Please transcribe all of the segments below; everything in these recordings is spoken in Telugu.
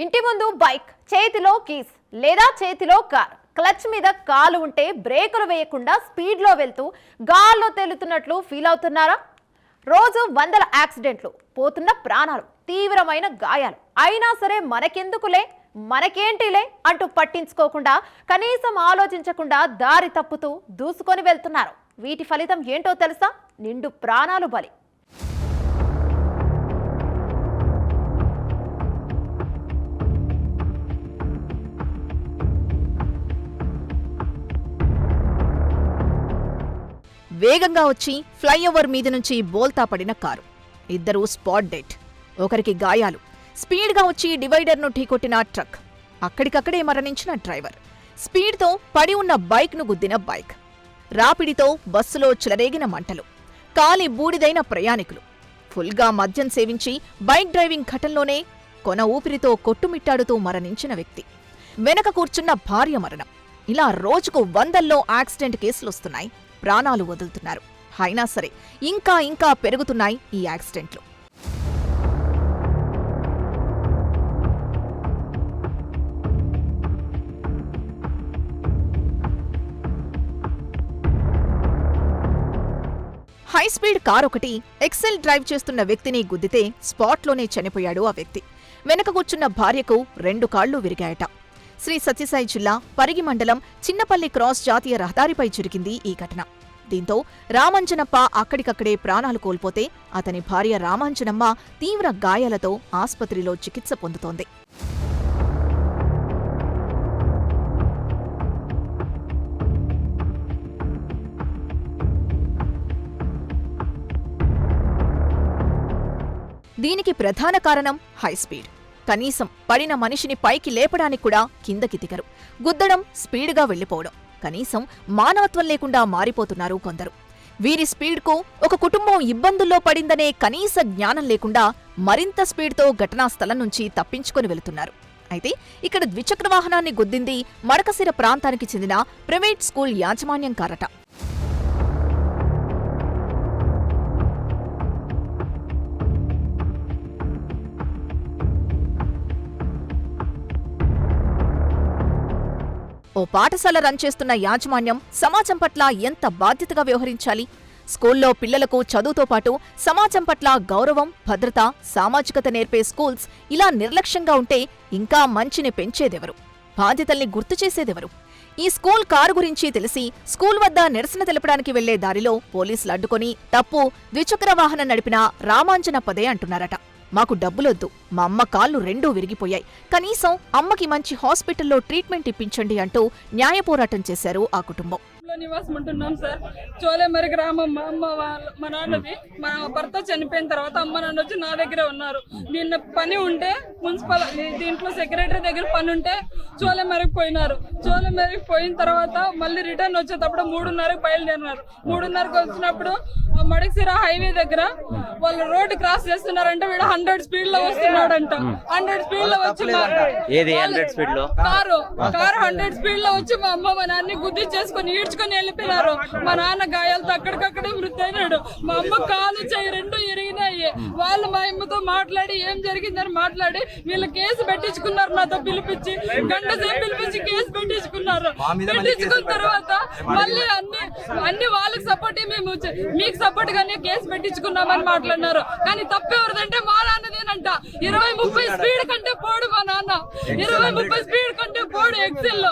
ఇంటి ముందు బైక్, చేతిలో కీస్ లేదా చేతిలో కార్, క్లచ్ మీద కాలు ఉంటే బ్రేకులు వేయకుండా స్పీడ్లో వెళ్తూ గాల్లో తేలుతున్నట్లు ఫీల్ అవుతున్నారా? రోజు వందల యాక్సిడెంట్లు, పోతున్న ప్రాణాలు, తీవ్రమైన గాయాలు. అయినా సరే మనకెందుకులే, మనకేంటిలే అంటూ పట్టించుకోకుండా, కనీసం ఆలోచించకుండా దారి తప్పుతూ దూసుకొని వెళ్తున్నారు. వీటి ఫలితం ఏంటో తెలుసా? నిండు ప్రాణాలు బలి. వేగంగా వచ్చి ఫ్లైఓవర్ మీద నుంచి బోల్తా పడిన కారు, ఇద్దరు స్పాట్ డెడ్, ఒకరికి గాయాలు. స్పీడ్గా వచ్చి డివైడర్ను ఢీకొట్టిన ట్రక్, అక్కడికక్కడే మరణించిన డ్రైవర్. స్పీడ్తో పడి ఉన్న బైక్ను గుద్దిన బైక్, రాపిడితో బస్సులో చెలరేగిన మంటలు, కాలి బూడిదైన ప్రయాణికులు, ఫుల్గా మద్యం సేవించి బైక్ డ్రైవింగ్ ఘటనలోనే కొన ఊపిరితో కొట్టుమిట్టాడుతూ మరణించిన వ్యక్తి, వెనక కూర్చున్న భార్య మరణం. ఇలా రోజుకు వందల్లో యాక్సిడెంట్ కేసులొస్తున్నాయి, ప్రాణాలు వదులుతున్నారు. అయినా సరే ఇంకా ఇంకా పెరుగుతున్నాయి ఈ యాక్సిడెంట్లు. హైస్పీడ్ కార్ ఒకటి ఎక్సెల్ డ్రైవ్ చేస్తున్న వ్యక్తిని గుద్దితే స్పాట్లోనే చనిపోయాడు ఆ వ్యక్తి. వెనక కూర్చున్న భార్యకు 2 కాళ్లు విరిగాయట. శ్రీ సత్యసాయి జిల్లా పరిగి మండలం చిన్నపల్లి క్రాస్ జాతీయ రహదారిపై జరిగింది ఈ ఘటన. దీంతో రామంజనప్ప అక్కడికక్కడే ప్రాణాలు కోల్పోతే, అతని భార్య రామాంజనమ్మ తీవ్ర గాయాలతో ఆస్పత్రిలో చికిత్స పొందుతోంది. దీనికి ప్రధాన కారణం హైస్పీడ్. కనీసం పడిన మనిషిని పైకి లేపడానికి కూడా కిందకి దిగరు. గుద్దడం, స్పీడ్గా వెళ్లిపోవడం, కనీసం మానవత్వం లేకుండా మారిపోతున్నారు కొందరు. వీరి స్పీడ్కు ఒక కుటుంబం ఇబ్బందుల్లో పడిందనే కనీస జ్ఞానం లేకుండా మరింత స్పీడ్తో ఘటనా స్థలం నుంచి తప్పించుకొని వెళుతున్నారు. అయితే ఇక్కడ ద్విచక్ర వాహనాన్ని గుద్దింది మడకసిర ప్రాంతానికి చెందిన ప్రైవేట్ స్కూల్ యాజమాన్యం కారట. ఓ పాఠశాల రన్ చేస్తున్న యాజమాన్యం సమాజం పట్ల ఎంత బాధ్యతగా వ్యవహరించాలి? స్కూల్లో పిల్లలకు చదువుతో పాటు సమాజం పట్ల గౌరవం, భద్రత, సామాజికత నేర్పే స్కూల్స్ ఇలా నిర్లక్ష్యంగా ఉంటే ఇంకా మంచిని పెంచేదెవరు? బాధ్యతల్ని గుర్తు చేసేదెవరు? ఈ స్కూల్ కారు గురించి తెలిసి స్కూల్ వద్ద నిరసన తెలపడానికి వెళ్లే దారిలో పోలీసులు అడ్డుకొని తప్పు ద్విచక్ర వాహనం నడిపిన రామాంజనప్పదే అంటున్నారట. మాకు డబ్బులొద్దు, మా అమ్మ కాళ్ళు 2 విరిగిపోయాయి, కనీసం అమ్మకి మంచి హాస్పిటల్లో ట్రీట్మెంట్ ఇప్పించండి అంటూ న్యాయ పోరాటం చేశారు ఆ కుటుంబం. నివాసం ఉంటున్నాం సార్. చోలేమరి గ్రామం మా నాన్నది. మా భర్త చనిపోయిన తర్వాత అమ్మ నాన్న వచ్చి నా దగ్గరే ఉన్నారు. నిన్న పని ఉంటే మున్సిపల్ దీంట్లో సెక్రటరీ దగ్గర పని ఉంటే చోలేమరికి పోయినారు. చోలేమరికి పోయిన తర్వాత మళ్ళీ రిటర్న్ వచ్చేటప్పుడు 3:30కి బయలుదేరినారు. 3:30కి వచ్చినప్పుడు మడకసిర హైవే దగ్గర వాళ్ళు రోడ్డు క్రాస్ చేస్తున్నారంటే వీడు 100 స్పీడ్ లో వస్తున్నాడంట. 100 స్పీడ్ లో వచ్చి కారు 100 స్పీడ్ లో వచ్చి మా అమ్మ మా నాన్ని గుద్ది చేసుకుని ఈడ్చుకొని వెళ్ళిపోయినారు. మా నాన్న గాయాలతో అక్కడికక్కడే మృతి అయినాడు. మా అమ్మ కాలు చెయ్యి 2 ఇరిగినాయి. వాళ్ళు మా అమ్మతో మాట్లాడి ఏం జరిగిందని మాట్లాడి వీళ్ళు కేసు పెట్టించుకున్నారు. నాతో పిలిపించి గంట సేపు పిలిపించి కేసు పెట్టించుకున్నారు. పెట్టించుకున్న తర్వాత మళ్ళీ అన్ని వాళ్ళకి సపోర్ట్ మేము మీకు సపోర్ట్ గానే కేసు పెట్టించుకున్నామని మాట్లాడినారు. కానీ తప్పెవరిదంటే మా నాన్నదేనంట. 20-30 స్పీడ్ కంటే పోడు మా నాన్న. 20-30 స్పీడ్ కంటే పోడు. ఎక్సెల్ లో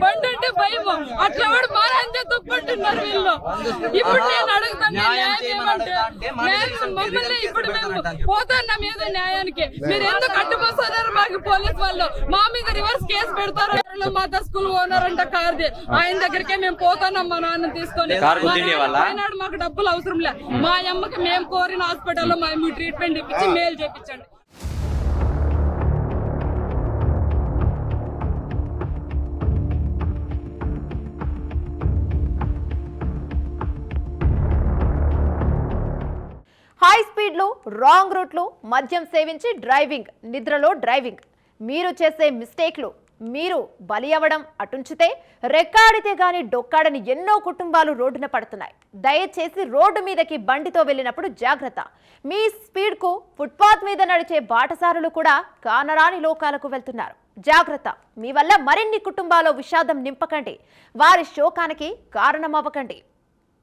బండి అంటే భయం. అట్లా వాడు మా నాన్నే తప్పంటున్నారు వీళ్ళు. ఇప్పుడు నేను అడుగుతాను న్యాయం ఏమంటే, మమ్మల్ని ఇప్పుడు మేము పోతున్నాం ఏదో న్యాయానికి. మీరు ఎందుకు అడ్డుపోతున్నారు? మాకు పోలీస్ వాళ్ళు మా మీద రివర్స్ కేసు పెడతారు. మాతా స్కూల్ ఓనర్ అంట కార్ది, ఆయన దగ్గరికే మేము పోతున్నాం మా నాన్న తీసుకొని. మాకు డబ్బులు అవసరం లే, మా అమ్మకి మేము కోరిన హాస్పిటల్లో మేము ట్రీట్మెంట్ ఇప్పించి మేలు చేయించండి. హై స్పీడ్లు, రాంగ్ రూట్లు, మద్యం సేవించి డ్రైవింగ్, నిద్రలో డ్రైవింగ్, మీరు చేసే మిస్టేక్లు మీరు బలి అవ్వడం అటుంచితే రెక్కాడితే గాని డొక్కాడని ఎన్నో కుటుంబాలు రోడ్డున పడుతున్నాయి. దయచేసి రోడ్డు మీదకి బండితో వెళ్ళినప్పుడు జాగ్రత్త. మీ స్పీడ్కు ఫుట్పాత్ మీద నడిచే బాటసారులు కూడా కానరాని లోకాలకు వెళ్తున్నారు. జాగ్రత్త. మీ వల్ల మరిన్ని కుటుంబాల్లో విషాదం నింపకండి, వారి శోకానికి కారణమవ్వకండి.